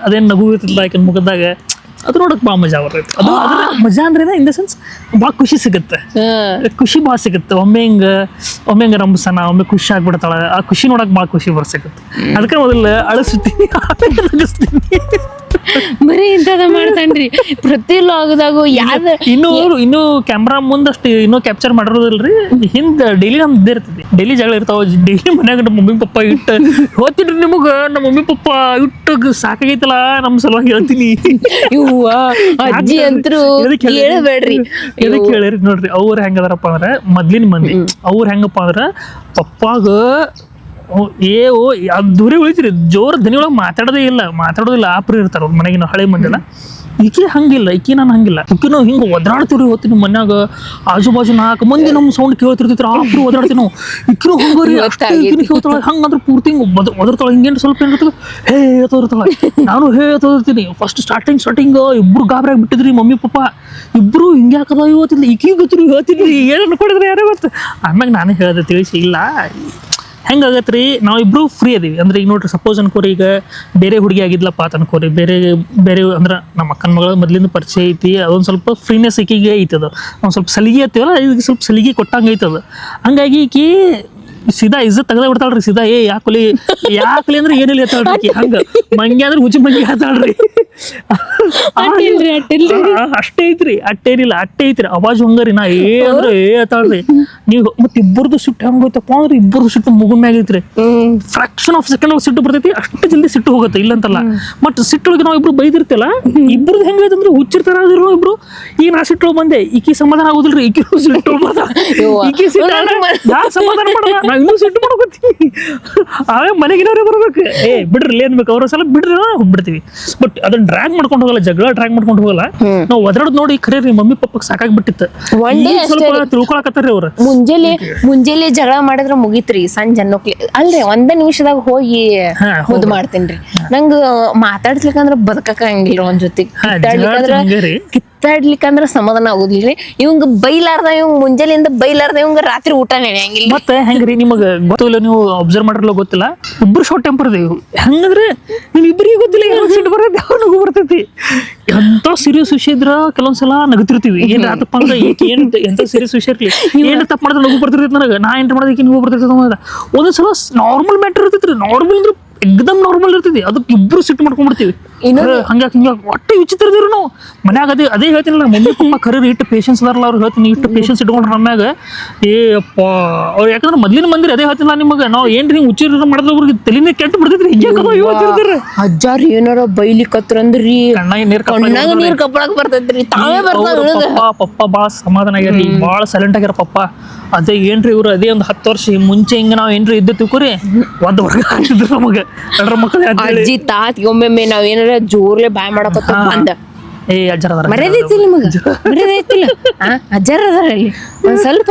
ಅದೇನ್ ನಗು ಇರ್ತಿತ್ಲ ಆಕಿನ ಮುಖದಾಗ ಅದು ನೋಡಕ್ ಭಾಳ ಮಜಾ ಬರ್ತೈತಿ ಅದು ಅದ್ರ ಮಜಾ ಅಂದ್ರೆ ಇನ್ ದ ಸೆನ್ಸ್ ಭಾಳ ಖುಷಿ ಸಿಗುತ್ತೆ ಖುಷಿ ಭಾಳ ಸಿಗುತ್ತೆ ಒಮ್ಮೆ ಹಿಂಗ ರಂಬಸನ ಒಮ್ಮೆ ಖುಷಿ ಆಗ್ಬಿಡ್ತಾಳ ಆ ಖುಷಿ ನೋಡಕ್ ಭಾಳ ಖುಷಿ ಸಿಗುತ್ತೆ ಅದಕ್ಕೆ ಮೊದಲು ಅಳಿಸ್ತೀನಿ ಆಮೇಲೆ ನಗಿಸ್ತೀನಿ ಬರೀ ಇಂಥದ ಮಾಡ್ತಾನ್ರಿ ಪ್ರತಿ ಲಾಗದಾಗು ಯಾವ್ದು ಇನ್ನು ಕ್ಯಾಮ್ರಾ ಮುಂದಷ್ಟು ಇನ್ನೂ ಕ್ಯಾಪ್ಚರ್ ಮಾಡಿರೋದಿಲ್ರಿ ಹಿಂದ ಡೈಲಿ ನಮ್ದು ಇದೇ ಇರ್ತೈತಿ ಡೈಲಿ ಜಗಳ ಇರ್ತಾವ ಡೈಲಿ ಮನ್ಯಾಗ ನಮ್ಮ ಮಮ್ಮಿ ಪಪ್ಪ ಇಟ್ಟು ಹೋಗ್ತಿನ್ರಿ ನಿಮಗೆ ನಮ್ಮ ಮಮ್ಮಿ ಪಪ್ಪ ಇಟ್ಟು ಸಾಕಾಗೈತಲ್ಲ ನಮ್ಮ ಸಲುವಾಗಿ ಹೇಳ್ತೀನಿ ಅಜ್ಜಿ ಅಂತರೂ ಹೇಳ್ಬೇಡ್ರಿ ಎದಕ್ಕೆ ಹೇಳಿರಿ ನೋಡ್ರಿ ಅವ್ರು ಹೆಂಗದಾರಪ್ಪ ಅಂದ್ರೆ ಮೊದ್ಲಿನ ಮಂದಿ ಅವ್ರು ಹೆಂಗಪ್ಪ ಅಂದ್ರ ಪಪ್ಪಾಗ ದೂರೇ ಉಳಿತೀರಿ ಜೋರ್ ದನಿ ಒಳಗೆ ಮಾತಾಡೋದಿಲ್ಲ ಆಪ್ರಿ ಇರ್ತಾರ ಅವ್ರ ಮನೆಗಿನ ಹಳೆ ಮಂದಿಲ್ಲ ಈಕಿ ಹಂಗಿಲ್ಲ, ಈಕಿ ನಾನು ಹಂಗಿಲ್ಲ. ಈಕಿನೂ ಹಿಂಗೆ ಒದರಾಡ್ತೀವ್ರಿ. ಹೋಗ್ತೀನಿ ಮನ್ಯಾಗ ಆಜು ಬಾಜು 4 ಮಂದಿ ನಮ್ಮ ಸೌಂಡ್ ಕೇಳ್ತಿರ್ತಿದ್ರು, ಆಪ್ರು ಒದರಾಡ್ತೀವಿ ನಾವು. ಈಕಿನೂ ಹಂಗರಿ ಈಕಿನ ಕೇಳ್ತಾಳೆ. ಹಂಗಂದ್ರೆ ಪೂರ್ತಿ ಹಿಂಗೆ ಒದರ್ತಾಳೆ. ಹಿಂಗೇನು ಸ್ವಲ್ಪ ಏನಿರ್ತದೆ, ಹೇ ತೋರ್ತಾಳೆ. ನಾನು ಹೇ ತೋರ್ತೀನಿ. ಫಸ್ಟ್ ಸ್ಟಾರ್ಟಿಂಗ್ ಇಬ್ರು ಗಾಬರಿ ಆಗಿಬಿಟ್ಟಿದ್ರಿ ಮಮ್ಮಿ ಪಪ್ಪ. ಇಬ್ರು ಹಿಂಗೆ ಹಾಕದ ಇವತ್ತಿಲ್ಲ, ಈಕಿ ಗೊತ್ತಿರಿ ಹೇಳ್ತೀನಿ ಏನು ಅನ್ಕೊಂಡಿದ್ರೆ ಯಾರೇ ಗೊತ್ತು. ಆಮ್ಯಾಗ ನಾನು ಹೇಳಿದೆ ತಿಳಿಸಿ, ಇಲ್ಲ ಹೆಂಗಾಗತ್ತೆ ರೀ, ನಾವಿಬ್ರು ಫ್ರೀ ಅದೀವಿ ಅಂದ್ರೆ. ಈಗ ನೋಡ್ರಿ, ಸಪೋಸ್ ಅನ್ಕೋರಿ ಈಗ ಬೇರೆ ಹುಡುಗಿ ಆಗಿದ್ಲಪ್ಪ ಅಂತ ಅನ್ಕೋರಿ, ಬೇರೆ ಅಂದ್ರೆ ನಮ್ಮ ಅಕ್ಕನ ಮಗಳ ಮೊದ್ಲಿಂದ ಪರಿಚಯ ಐತಿ, ಅದೊಂದು ಸ್ವಲ್ಪ ಫ್ರೀನೆಸ್ ಈಕಿಗೆ ಐತದ. ಒಂದು ಸ್ವಲ್ಪ ಸಲಿಗೆ ಐತಿವಲ್ಲ, ಈಗ ಸ್ವಲ್ಪ ಸಲಿಗೆ ಕೊಟ್ಟಂಗೆ ಐತದ. ಹಂಗಾಗಿ ಈಕಿ ಸೀದಾ ಇಜ್ಜತ್ ತೆಗ್ದ ಬಿಡ್ತಾಳ್ರಿ ಸೀದಾ. ಯಾಕಲಿ ಅಂದ್ರೆ ಏನಿಲ್ಲ ಹೇಳ್ತಾಳ್ರಿ. ಹಂಗ ಮಂಗಿ ಅಂದ್ರೆ ಹುಚ್ಚು ಮಂಗಿ ಹೇಳ್ತಾಳ್ರಿ. ಅಷ್ಟೇ ಐತ್ರಿ, ಅಟ್ಟೇನಿಲ್ಲ, ಅಟ್ಟೆ ಐತ್ರಿ. ಅವಾಜ್ ಹಂಗಾರಿ. ನಾ ಅಂದ್ರೆ ಹೇಳ್ತಾಳ್ರಿ. ನೀವು ಮತ್ತೆ ಇಬ್ಬರದು ಸಿಟ್ಟು ಹೆಂಗೋಯ್ತಪ್ಪ ಅಂದ್ರೆ, ಇಬ್ಬರದು ಸಿಟ್ಟು ಮುಗಿದ ಮ್ಯಾಗ ಐತ್ರಿ. ಫ್ರಾಕ್ಷನ್ ಆಫ್ ಸೆಕೆಂಡ್ ಒಳಗೆ ಸಿಟ್ಟು ಬರ್ತೈತಿ, ಅಷ್ಟು ಜಲ್ದಿ ಸಿಟ್ಟು ಹೋಗುತ್ತೆ, ಇಲ್ಲಂತಲ್ಲ. ಬಟ್ ಸಿಟ್ಟೊಳಗೆ ನಾವು ಇಬ್ರು ಬೈದಿರ್ತಿಲ್ಲ, ಇಬ್ಬರದು ಹೆಂಗೈತಂದ್ರೆ ಹುಚ್ಚಿರ್ತಾರ ಇಬ್ರು. ಈಗ ನಾ ಸಿಟ್ಟು ಬಂದೆ, ಈಕಿ ಸಮಾಧಾನ ಆಗುದಿಲ್ರಿ, ಈಕಿ ಸಿಟ್ಟು ಈಕಿ ಸಿಟ್ಟು ಯಾ ಸಮಾಧಾನ ಮಾಡಲ್ಲ, ನಾ ಇನ್ನೂ ಸಿಟ್ಟು ಮಾಡ್ಕೋತೀವಿ. ಆಮೇಲೆ ಮನೆಗಿನವ್ರೆ ಬರ್ಬೇಕು, ಬಿಡ್ರಿ ಏನ್ಬೇಕು ಅವ್ರ ಸಲ ಬಿಡ್ರಿ, ಹೋಗ್ಬಿಡ್ತೀವಿ. ಬಟ್ ಅದನ್ನ ಡ್ರ್ಯಾಗ್ ಮಾಡ್ಕೊಂಡು ಹೋಗಲ್ಲ, ಜಗಳ ಡ್ರ್ಯಾಗ್ ಮಾಡ್ಕೊಂಡು ಹೋಗಲ್ಲ. ನಾವು ಒದರಾಡ್ ನೋಡಿ ಖರೆ ರೀ ಮಮ್ಮಿ ಪಪ್ಪಕ್ ಸಾಕಾಗ್ಬಿಟ್ಟಿತ್ತು. ಸ್ವಲ್ಪ ತಿಳ್ಕೊಳಕತ್ತಾರ್ರಿ ಅವ್ರು. ಮುಂಜಾನೆ ಜಗಳ ಮಾಡಿದ್ರ ಮುಗಿತ್ರಿ, ಸಂಜೆ ಅನ್ನೋಕ್ಲಿ ಅಲ್ರಿ ಒಂದೇ ನಿಮಿಷದಾಗ ಹೋಗಿ ಮುದ್ದು ಮಾಡ್ತೇನ್ರಿ. ನಂಗ ಮಾತಾಡ್ಸ್ಲಿಕ್ಕಂದ್ರ ಬದುಕಕ್ಕ ಹಂಗಿಲ್ರಿ ಒಂದ್ ಜೊತೆ. ಕಿತ್ತಾಡ್ಲಿಕ್ಕಂದ್ರ ಸಮಾಧಾನ ಆಗುದಿಲ್ರಿ. ಇವಂಗ ಬೈಲಾರ್ದ, ಇವಂಗ ಮುಂಜಾನೆಯಿಂದ ಬೈಲಾರ್ದ, ಇವಂಗ ರಾತ್ರಿ ಊಟ ನಡೆಯಂಗಿಲ್ಲ. ಮತ್ತೆ ಹೆಂಗ್ರಿ, ನಿಮಗ ಗೊತ್ತಿಲ್ಲ, ನೀವು ಅಬ್ಸರ್ವ್ ಮಾಡಿರಲ್ಲ ಗೊತ್ತಿಲ್ಲ, ಇಬ್ರು ಶಾರ್ಟ್ ಟೆಂಪರ್ ಅದೇವು. ಹೆಂಗಂದ್ರೆ ನಿಮ್ ಇಬ್ಬರಿಗೆ ಗೊತ್ತಿಲ್ಲ, ಸಿಟ್ಟು ಬರ್ತೈತಿ, ಅವ್ರಿಗೂ ಬರ್ತೈತಿ. ಎಂತ ಸೀರಿಯಸ್ ವಿಷಯ ಇದ್ರ ಕೆಲವೊಂದ್ಸಲ ನಗತಿರ್ತೀವಿ. ಏನ್ ಆತಪ್ಪ ಅಂದ್ರೆ ಎಂತ ಸೀರಿಯಸ್ ವಿಷಯ ಇರ್ಲಿ, ಏನ್ ತಪ್ಪ ಮಾಡಿದ್ರೆ ನಗು ಬರ್ತಿರ್ತೈತಿ ನನಗೆ. ನಾ ಎಂಟು ಮಾಡೋದಕ್ಕೆ ನೀವು ಬರ್ತೈತಿ. ಒಂದೊಂದ್ಸಲ ನಾರ್ಮಲ್ ಮ್ಯಾಟರ್ ಇರ್ತೈತ್ರಿ, ನಾರ್ಮಲ್ ಅಂದ್ರೆ ಎಕ್ದಮ್ ನಾರ್ಮಲ್ ಇರ್ತೈತಿ, ಅದಕ್ಕೆ ಇಬ್ರು ಸಿಟ್ಟು ಮಾಡ್ಕೊಂಡ್ಬಿಡ್ತೀವಿ. ಹಂಗಾಗಿ ಒಟ್ಟೆ ವಿಚಿತ್ರದಿರು ನಾವು ಮನ್ಯಾಗ. ಅದೇ ಹೇಳ್ತೀನಲ್ಲ, ಮಮ್ಮಿ ಪಪ್ಪ ಕರೀರಿ, ಇಟ್ಟು ಪೇಷನ್ಸ್ ಅದಾರಲ್ಲ ಅವ್ರು. ಹೇಳ್ತೀನಿ, ಇಟ್ಟು ಪೇಷನ್ಸ್ ಇಟ್ಕೊಂಡ್ರೆ ನಮ್ಯಾಗ ಅಪ್ಪ ಅವ್ರು. ಯಾಕಂದ್ರೆ ಮೊದ್ಲಿನ ಮಂದಿರ ಅದೇ ಹೇಳ್ತಿಲ್ಲ ನಿಮಗೆ, ನಾವು ಏನ್ರಿ ಹಿಂಗೆ ಹುಚ್ಚಿರ ಮಾಡಿದ್ರೆ ಅವ್ರಿಗೆ ತಲೆನೇ ಕೆಟ್ಟು ಬಿಡ್ತೈತ್ರಿ. ಅಜ್ಜಾರ್ ಏನಾರ ಬೈಲಿಕತ್ರಂದ್ರಿ ಕಣ್ಣಾಗ ನೀರ್ ಕಪ್ಪಳಕ್ ಬರ್ತೈತ್ರಿ, ತಾವೇ ಬರ್ತಾವ. ಪಪ್ಪ ಭಾಳ ಸಮಾಧಾನ ಆಗ್ಯಾರಿ, ಭಾಳ ಸೈಲೆಂಟ್ ಆಗ್ಯಾರ ಪಪ್ಪ. ಅದೇ ಏನ್ರಿ ಇವ್ರು ಅದೇ ಒಂದು 10 ವರ್ಷ ಮುಂಚೆ ಹಿಂಗ ನಾವ್ ಏನ್ರಿ ಇದ್ದು ತಿಳ್ಕೊರಿ, ಒಂದು ವರ್ಗ ಹಾಕಿದ್ರು ನಮಗೆ ಅಡ್ರ ಮಕ್ಕಳು. ಅಜ್ಜಿ ತಾತಿ ಒಮ್ಮೊಮ್ಮೆ ನಾವ್ ಏನಾರ ಜೋರ್ಲೆ ಬಾಯ್ ಮಾಡಕತ್ತ ಅಂದ, ಅಜ್ಜರ ಮರ್ಯಾದೈತಿಲ್ಲ ನಿಮಗ, ಮರ್ಯಾದೈತಿಲ್ಲ. ಅಜ್ಜಾರ ಅದಾರಲ್ಲಿ ಒಂದ್ ಸ್ವಲ್ಪ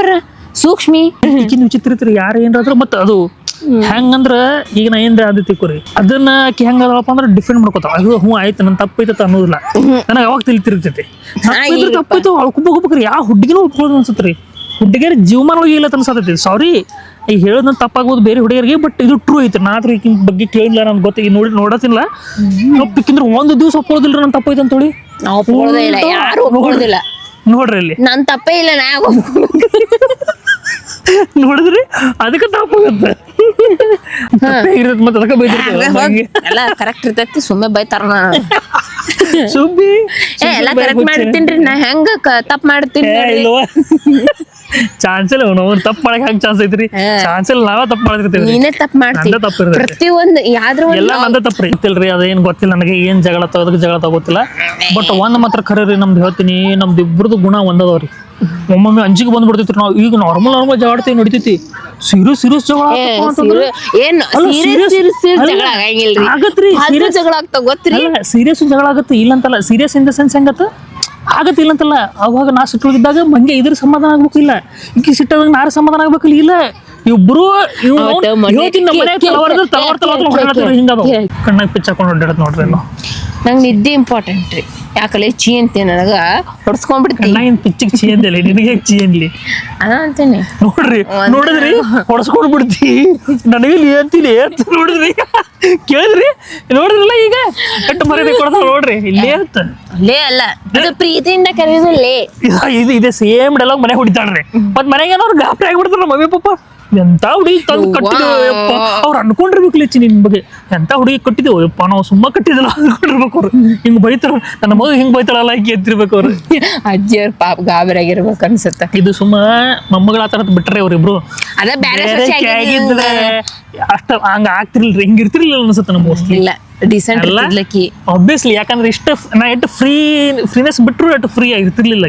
ಸೂಕ್ಷ್ಮಿ. ಈಗಿನ ವಿಚಿತ್ರ ಇರ್ತೀರಿ ಯಾರು ಏನ್ರಾದ್ರು. ಮತ್ತೆ ಅದು ಹೆಂಗಂದ್ರ ಈಗ ನಾ ಏನ್ರ ಅದು ತಿಳ್ಕೊರಿ, ಅದನ್ನ ಆಕಿ ಹೆಂಗದಪ್ಪ ಅಂದ್ರೆ ಡಿಫೆಂಡ್ ಮಾಡ್ಕೋತಾವ. ಅದು ಹ್ಞೂ ಆಯ್ತು ನನ್ ತಪ್ಪೈತ ಅನ್ನೋದಿಲ್ಲ. ನನಗೆ ಯಾವಾಗ ತಿಳಿತಿರ್ತೈತಿ ತಪ್ಪೈತು ಅಳ್ಕೊಬೋಗ್ಬೇಕ್ರಿ. ಯಾವ ಹುಡುಗಿನೂ ಉಳ್ಕೊಳ್ಳೋದು ಅನ್ಸತ್ರಿ. ಹುಡುಗಿಯರ ಜೀವಮಾನವಾಗಿ ಇಲ್ಲ ಅನ್ಸತೈತಿ. ಸಾರಿ ಈಗ ಹೇಳೋದನ್ನ ತಪ್ಪಾಗ್ಬೋದು ಬೇರೆ ಹುಡುಗಿಯರಿಗೆ, ಬಟ್ ಇದು ಟ್ರೂ ಐತಿ. ನಾತ್ರ ಈಕಿನ ಬಗ್ಗೆ ಕೇಳಿಲ್ಲ, ನನ್ಗೆ ಗೊತ್ತ, ಈಗ ನೋಡತ್ತಿಲ್ಲ ತಪ್ಪಿಕ್ಕಿಂದ್ರೆ ಒಂದು ದಿವಸ ಒಪ್ಕೊಳ್ಳೋದಿಲ್ಲ ನನ್ ತಪ್ಪೈತೆ ಅಂತ ಹೇಳಿ. ಯಾರು ಒಪ್ಕೊಳ್ಳೋದಿಲ್ಲ ನೋಡ್ರಿ ಇಲ್ಲಿ ನನ್ ತಪ್ಪೇ ಇಲ್ಲ, ನಾ ನೋಡಿದ್ರಿ ಅದಕ್ಕೆ ತಪ್ಪಾಗತ್ತೆ. ಮತ್ತೆ ಅದಕ್ಕೆ ಬೈದಿರ್ತೀವಿ, ಎಲ್ಲ ಕರೆಕ್ಟ್ ಇರ್ತೈತಿ. ಸುಮ್ಮನೆ ಬೈತಾರ ಸುಬ್ಬಿ ಎಲ್ಲ ಕರೆಕ್ಟ್ ಮಾಡಿರ್ತೀನ್ರಿ. ನಾ ಹೆಂಗ ತಪ್ಪ ಮಾಡ್ತೀನಿ ಚಾನ್ಸ್ ಇಲ್ಲ. ನಾವು ತಪ್ಪು ಮಾಡಕ್ ಹೆಂಗ್ ಚಾನ್ಸ್ ಐತ್ರಿ? ಚಾನ್ಸ್ ಇಲ್ಲ, ನಾವ ತಪ್ಪು ಮಾಡಿರ್ತೀವಿ. ನೀನೇ ತಪ್ಪು ಮಾಡ್ತೀವಿ. ಪ್ರತಿಯೊಂದು ಯಾವ್ದ್ರ ಎಲ್ಲ ನಂದ ತಪ್ಪ್ರಿ. ಗೊತ್ತಿಲ್ರಿ, ಅದೇನ್ ಗೊತ್ತಿಲ್ಲ ನನಗೆ, ಏನ್ ಜಗಳ ತಗೋದಕ್ಕೆ ಜಗಳ ತಗೋತಿಲ್ಲ. ಬಟ್ ಒಂದ್ ಮಾತ್ರ ಖರೆ ರೀ, ನಮ್ದು ಹೇಳ್ತೀನಿ, ನಮ್ದು ಇಬ್ಬರದು ಗುಣ ಒಂದದವ್ರಿ. ಒಮ್ಮೊಮ್ಮೆ ಅಂಜಿಗೆ ಬಂದ್ಬಿಡ್ತೈತ್ರಿ. ನಾವು ಈಗ ನಾರ್ಮಲ್ ಜಗಾಡ್ತೀವಿ ನಡಿತೈತಿ, ಸೀರಿಯಸ್ ಜಗಳ ಆಗತ್ರಿ. ಜಗಳ ಆಗ್ತಾವ ಗೊತ್ತ್ರಿ. ಸೀರಿಯಸ್ ಜಗಳ ಆಗತ್ತೆ, ಇಲ್ಲಂತಲ್ಲ. ಸೀರಿಯಸ್ ಇನ್ ದ ಸೆನ್ಸ್ ಹೆಂಗತ್ತ ಆಗತ್ತೆ, ಇಲ್ಲಂತಲ್ಲ. ಅವಾಗ ನಾ ಸಿಟ್ಟೊಳಗಿದ್ದಾಗ ಮಂಗೆ ಇದ್ರ ಸಮಾಧಾನ ಆಗ್ಬೇಕು, ಇಲ್ಲ ಈಗ ಸಿಟ್ಟಾದಾಗ ನಾರ ಸಮಾಧಾನ ಆಗ್ಬೇಕಿಲ್ಲ. ಇಲ್ಲ ಇಬ್ರು ಕಣ್ಣಾಗ ಪಿಚ್ ಹಾಕೊಂಡು ಹೊಡ್ಯಾಡತ್ ನೋಡ್ರಿ. ನಂಗೆ ನಿದ್ದೆ ಇಂಪಾರ್ಟೆಂಟ್ ರೀ. ಯಾಕಲೆ ಚೀ ಅಂತೆ ನನಗ ಹೊಡ್ಸ್ಕೊಂಡ್ಬಿಡ್ತೀನಿ. ನಾ ಏನ್ ಪಿಚ್ಚಿಗೆ ಚೀ ಅಂದಿಲ್ಲ, ನಿನಗೆ ಚೀ ಅನ್ಲಿ ಅದ ಅಂತೇನೆ. ನೋಡ್ರಿ ನೋಡಿದ್ರಿ ಹೊಡ್ಸ್ಕೊಂಡ್ ಬಿಡ್ತಿ, ನನಗೆ ಅಂತೀನಿ ಅಂತ ನೋಡಿದ್ರಿ, ಕೇಳಿದ್ರಿ ನೋಡಿದ್ರಲ್ಲ. ಈಗ ಕಟ್ಟು ಮರ್ಯಾದೆ ಕೊಡ್ತಾವ ನೋಡ್ರಿ, ಇಲ್ಲೇ ಅಂತ. ಲೇ ಅಲ್ಲ, ಅದು ಪ್ರೀತಿಯಿಂದ ಕರೆಯೋದಲ್ಲೇ. ಇದು ಇದೆ ಸೇಮ್ ಡೈಲಾಗ್ ಮನೆ ಹೊಡಿತಾಳ್ರಿ. ಮತ್ ಮನೆಗೆ ಏನಾದ್ರು ಗಾಬರಿ ಆಗ್ಬಿಡ್ತಾರ ಮಮ್ಮಿ ಪಪ್ಪ. ಎಂತ ಹುಡುಗಿ ತಂದು ಕಟ್ಟಿದೇವಪ್ಪ ಅವ್ರು ಅನ್ಕೊಂಡಿರ್ಬೇಕು. ಲಿಚ್ಚಿ ನಿನ್ ಬಗ್ಗೆ ಎಂತ ಹುಡುಗಿ ಕಟ್ಟಿದೇವು ಯಪ್ಪ, ನಾವು ಸುಮ್ಮ ಕಟ್ಟಿದಲ್ಲ ಅನ್ಕೊಂಡಿರ್ಬೇಕು ಅವ್ರು. ಹಿಂಗ್ ಬೈತಾರ, ನನ್ನ ಮಗ ಹಿಂಗ್ ಬೈತಾಳಲ್ಲ ಹಿಂಗೆ ಎದ್ದಿರ್ಬೇಕು ಅವ್ರು. ಅಜ್ಜಿಯವ್ರ ಪಾಪ ಗಾಬರಿ ಆಗಿರ್ಬೇಕು ಅನ್ಸುತ್ತೆ. ಇದು ಸುಮ್ಮ ಮೊಮ್ಮಗಳ ಆ ಥರದ್ ಬಿಟ್ರೆ ಅವ್ರಿಬ್ರು ಅದ ಬೇರೆ ಅಷ್ಟ ಹಂಗ ಆಗ್ತಿರ್ಲಿಲ್ರಿ, ಹಿಂಗ ಇರ್ತಿರ್ಲಿಲ್ಲ ಅನ್ಸುತ್ತೆ ನಮ್ಮ ಮೋಸ್ಟ್ಲಿ. ಇಲ್ಲ ಡಿಸೆಂಟ್ ಇರ್ಲಿಕ್ಕೆ ಆಬ್ವಿಯಸ್ಲಿ. ಯಾಕಂದ್ರೆ ಇಷ್ಟ ನಾ ಎಷ್ಟು ಫ್ರೀನೆಸ್ ಬಿಟ್ರು ಎಷ್ಟು ಫ್ರೀ ಆಗಿರ್ತಿರ್ಲಿಲ್ಲ,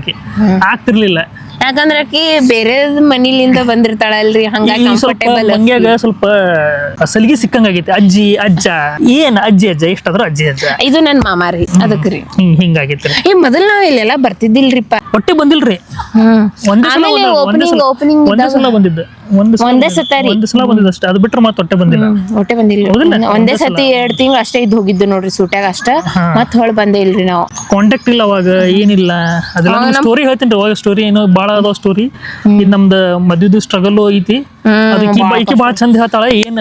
ಆಗ್ತಿರ್ಲಿಲ್ಲ. ಯಾಕಂದ್ರ ಆಕಿ ಬೇರೆ ಮನಿಲಿಂದ ಬಂದಿರ್ತಾಳಲ್ರಿ ಹಂಗಾಗಿ ಈ ಸ್ವಲ್ಪ ಕಂಫರ್ಟೇಬಲ್ ಮಂಗ್ಯಾಗ ಸ್ವಲ್ಪ ಸಲಿಗೆ ಸಿಕ್ಕಂಗಾಗೈತಿ. ಅಜ್ಜಿ ಅಜ್ಜ ಏನ್ ಅಜ್ಜಿ ಅಜ್ಜ ಎಷ್ಟಾದ್ರೂ ಅಜ್ಜಿ ಅಜ್ಜ ಇದು ನನ್ ಮಾಮ ರೀ ಅದಕ್ರಿ ಹಿಂಗಾಗೈತ್ರಿ. ಮೊದಲ್ ನಾವ್ ಇಲ್ಲೆಲ್ಲ ಬರ್ತಿದ್ದಿಲ್ರಿಪ್ಪ. ಒಟ್ಟೆ ಬಂದಿಲ್ರಿ. ಒಂದೇ ಸಲ ಓಪನಿಂಗ್ ಬಂದಿದ್ದು ಒಂದೇ ಸತ ರೀ. ಒಂದ್ ಸಲ ಬಂದಿದ್ದು ಅಷ್ಟೇ, ಅದು ಬಿಟ್ರೆ ಮತ್ತೆ ಒಟ್ಟೆ ಬಂದಿಲ್ಲ. ಒಟ್ಟೆ ಬಂದಿಲ್ಲ. ಒಂದೇ ಸತಿ 2 ತಿಂಗಳು ಅಷ್ಟೇ ಇದ್ ಹೋಗಿದ್ದು ನೋಡ್ರಿ ಸೂಟ್ಯಾಗ ಅಷ್ಟ. ಮತ್ ಹೊಳ್ ಬಂದೇ ಇಲ್ರಿ ನಾವು. ಕಾಂಟ್ಯಾಕ್ಟ್ ಇಲ್ಲ ಅವಾಗ, ಏನಿಲ್ಲ. ಅದೆಲ್ಲ ಸ್ಟೋರಿ ಹೇಳ್ತೀನಿ ಅವಾಗ. ಸ್ಟೋರಿ ಏನೋ ಬಾಳ ಅದಾವ ಸ್ಟೋರಿ. ಇದು ನಮ್ದು ಮದ್ವಿದು ಸ್ಟ್ರಗಲ್ ಐತಿ. ಅದಕ್ಕೆ ಬಾಳ ಚಂದ ಹೇಳ್ತಾಳ. ಏನ್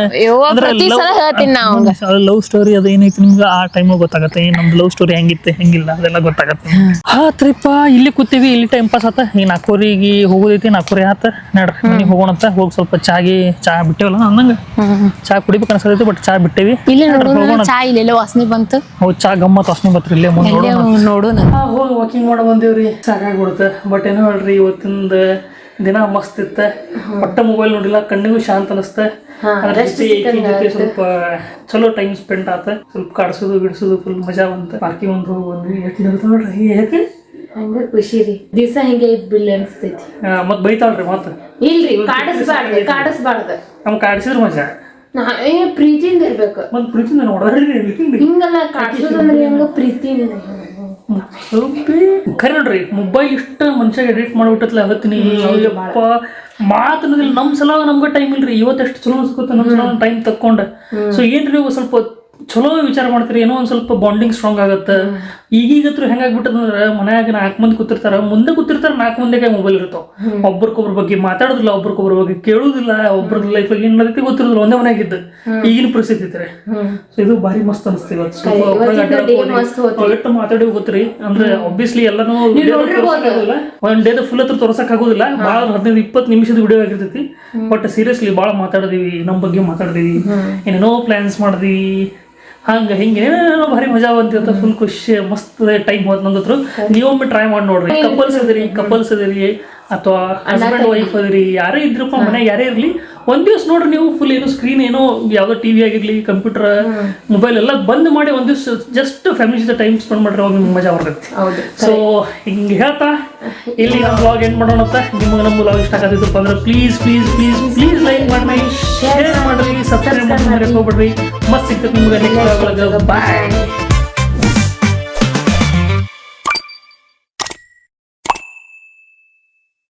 ಲವ್ ಸ್ಟೋರಿ ಅದು ಏನೈತಿ ನಿಮ್ಗೆ ಆ ಟೈಮ್ ಗೊತ್ತಾಗತ್ತೆ. ನಮ್ದು ಲವ್ ಸ್ಟೋರಿ ಹೆಂಗಿತ್ತೆ ಹೆಂಗಿಲ್ಲ ಅದೆಲ್ಲ ಗೊತ್ತಾಗತ್ತೆ. ಆತ್ರಿಪ್ಪ ಇಲ್ಲಿ ಕೂತೀವಿ, ಇಲ್ಲಿ ಟೈಮ್ ಪಾಸ್ ಆತ. ಈ 4:00 ಹೋಗೋದೈತಿ. 4:00 ಆತ. ನಡ್ರಿ ಮನೆಗೆ ಹೋಗೋಣ ಅಂತ. ಹೋಗಿ ಸ್ವಲ್ಪ ಚಾ ಬಿಟ್ಟೇವಲ್ಲ ಅಂದಂಗ. ಚಾ ಕುಡಿಬೇಕು ಅನ್ಸತೈತಿ, ಬಟ್ ಚಾ ಬಿಟ್ಟೇವಿ. ಹೋಗೋಣ. ಚಾ ಇಲ್ಲೆಲ್ಲ ವಾಸನೆ ಬಂತು. ಹೌದು, ಚಾ ಗಮ್ಮತ್ ವಾಸನೆ ಬತ್ರಿ. ಇಲ್ಲೇ ನೋಡೋಣ. ಹೋಗಿ ವಾಕಿಂಗ್ ಮಾಡ ಬಂದೇವ್ರಿ. ಸಾಕಾಗ್ಬಿಡುತ್ತೆ. ಬಟ್ ಏನೋ ಹೇಳ್ರಿ, ಇವತ್ತಿಂದ ದಿನ ಮಸ್ತ್ ಇತ್ತ. ಒಟ್ಟ ಮೊಬೈಲ್ ನೋಡಿಲ್ಲ, ಕಣ್ಣಿಗೂ ಶಾಂತ ಅನಿಸ್ತ. ಸ್ವಲ್ಪ ಚಲೋ ಟೈಮ್ ಸ್ಪೆಂಡ್ ಆತ. ಸ್ವಲ್ಪ ಕಾಡ್ಸೋದು ಬಿಡ್ಸೋದು ಫುಲ್ ಮಜಾ ಬಂತ. ಪಾರ್ಕಿಂಗ್ ಒಂದು ಹೋಗಿ ಬಂದ್ವಿ. ನೋಡ್ರಿ ಯಾಕೆ ಹಂಗ ಖುಷಿ ರೀ. ದಿವಸ ಹಿಂಗೆ ಇದ್ ಬಿಲ್ ಅನ್ಸ್ತೈತಿ. ಮತ್ ಬೈತಾಳ್ರಿ ಮತ್. ಇಲ್ರಿ, ಕಾಡಿಸ್ಬಾರ್ದು. ನಮ್ ಕಾಡ್ಸಿದ್ರ ಮಜಾ. ಪ್ರೀತಿಯಿಂದ ಇರ್ಬೇಕು. ಮತ್ ಪ್ರೀತಿಯಿಂದ ನೋಡ್ರಿ ಹಿಂಗಲ್ಲ ಕಾಡ್ಸೋದಂದ್ರೆ ಹೆಂಗ ಪ್ರೀತಿಯಿಂದ. ಖರೆ ನೋಡ್ರಿ, ಮೊಬೈಲ್ ಇಷ್ಟ ಮನುಷ್ಯಾಗ ಎಡಿಟ್ ಮಾಡ್ಬಿಟ್ಟತ್ಲ. ಅದಕ್ಕೆ ಮಾತನ್ನೋದಿಲ್ಲ. ನಮ್ ಸಲ ನಮ್ಗೆ ಟೈಮ್ ಇಲ್ರಿ. ಇವತ್ತೆಷ್ಟು ಚಲೋ ಅನ್ಸ್ಕೊತ ನಮ್ ಸಲ ಟೈಮ್ ತಕ್ಕೊಂಡ. ಸೊ ಏನ್ರಿ ನೀವು ಸ್ವಲ್ಪ ಚಲೋ ವಿಚಾರ ಮಾಡ್ತೀರಿ, ಏನೋ ಒಂದ್ ಸ್ವಲ್ಪ ಬಾಂಡಿಂಗ್ ಸ್ಟ್ರಾಂಗ್ ಆಗತ್ತೆ. ಈಗೀಗತ್ರ ಹೆಂಗಾಗ್ಬಿಟ್ಟದಂದ್ರೆ ಮನ್ಯಾಗ 4 ಮಂದಿ ಕೂತಿರ್ತಾರ, ಮುಂದೆ ಕೂತಿರ್ತಾರ 4 ಮಂದಿಗೆ ಮೊಬೈಲ್ ಇರ್ತಾವ. ಒಬ್ರಿಗೊಬ್ರ ಬಗ್ಗೆ ಮಾತಾಡೋದಿಲ್ಲ, ಒಬ್ರಿಗೊಬ್ರ ಬಗ್ಗೆ ಕೇಳುದಿಲ್ಲ, ಒಬ್ರದ ಲೈಫ್ ಏನ್ ನಡೀತಿ ಗೊತ್ತಿರೋದಿಲ್ಲ, ಒಂದೇ ಮನ್ಯಾಗಿದ್ದ. ಈಗಿನ ಪರಿಸ್ಥಿತಿ ಐತ್ರಿ. ಸೊ ಇದು ಬಾರಿ ಮಸ್ತ್ ಅನಿಸ್ತಿ. ಎಷ್ಟು ಮಾತಾಡಿ ಗೊತ್ತ್ರಿ. ಅಂದ್ರೆ ಆಬ್ವಿಯಸ್ಲಿ ಎಲ್ಲಾನು ಒಂದ್ ಡೇದ ಫುಲ್ ಹತ್ರ ತೋರ್ಸಕ್ ಆಗೋದಿಲ್ಲ. ಭಾಳ 15-20 ನಿಮಿಷದ ವಿಡಿಯೋ ಆಗಿರ್ತೈತಿ. ಬಟ್ ಸೀರಿಯಸ್ಲಿ ಭಾಳ ಮಾತಾಡಿದೀವಿ, ನಮ್ ಬಗ್ಗೆ ಮಾತಾಡಿದೀವಿ, ಏನೇನೋ ಪ್ಲಾನ್ಸ್ ಮಾಡಿದ್ವಿ. ಹಂಗ ಹಿಂಗೆ ಭಾರಿ ಮಜಾ ಬಂತಿರ್ತ. ಫುಲ್ ಖುಷಿ ಮಸ್ತ್ ಟೈಮ್ ಹೋದ್ ನಂಗತ್ರು. ನೀವೊಮ್ಮೆ ಟ್ರೈ ಮಾಡಿ ನೋಡ್ರಿ. ಕಪಲ್ಸ್ ಅದಿರಿ ಅಥವಾ ಹಸ್ಬೆಂಡ್ ವೈಫ್ ಅದಿರಿ, ಯಾರೇ ಇದ್ರಪ್ಪ ಮನೆ ಯಾರೇ ಇರ್ಲಿ, ಒಂದ್ ದಿವ್ಸ ನೋಡ್ರಿ ನೀವು ಫುಲ್ ಏನೋ ಸ್ಕ್ರೀನ್ ಏನೋ ಯಾವ್ದೋ ಟಿವಿ ಆಗಿರ್ಲಿ, ಕಂಪ್ಯೂಟರ್, ಮೊಬೈಲ್ ಎಲ್ಲ ಬಂದ್ ಮಾಡಿ ಒಂದ್ ದಿವ್ಸ ಜಸ್ಟ್ ಫ್ಯಾಮಿಲಿ ಜೊತೆ ಟೈಮ್ ಸ್ಪೆಂಡ್ ಮಾಡ್ರಿ. ಅವಾಗ ನಿಮ್ಗೆ ಮಜಾ ಬರ್ತೈತಿ. ಸೊ ಹಿಂಗೆ ಹೇಳ್ತಾ ಇಲ್ಲಿ ನಮ್ಮ ಬ್ಲಾಗ್ ಎಂಡ್ ಮಾಡೋಣ ಅಂತ. ನಿಮಗೆ ನಮ್ಮ ಬ್ಲಾಗ್ ಇಷ್ಟ ಆಗತ್ತಿತ್ತು ಅಂದ್ರೆ ಪ್ಲೀಸ್ ಲೈಕ್ ಮಾಡ್ರಿ, ಶೇರ್ ಮಾಡ್ರಿ, ಸಬ್ಸ್ಕ್ರೈಬ್ ಮಾಡಿ ಹೋಗ್ಬಿಡ್ರಿ. ಮಸ್ತ್ ಸಿಗ್ತೈತಿ ನಿಮ್ಗೆ ನೆಕ್ಸ್ಟ್ ಬ್ಲಾಗ್. ಬಾಯ್.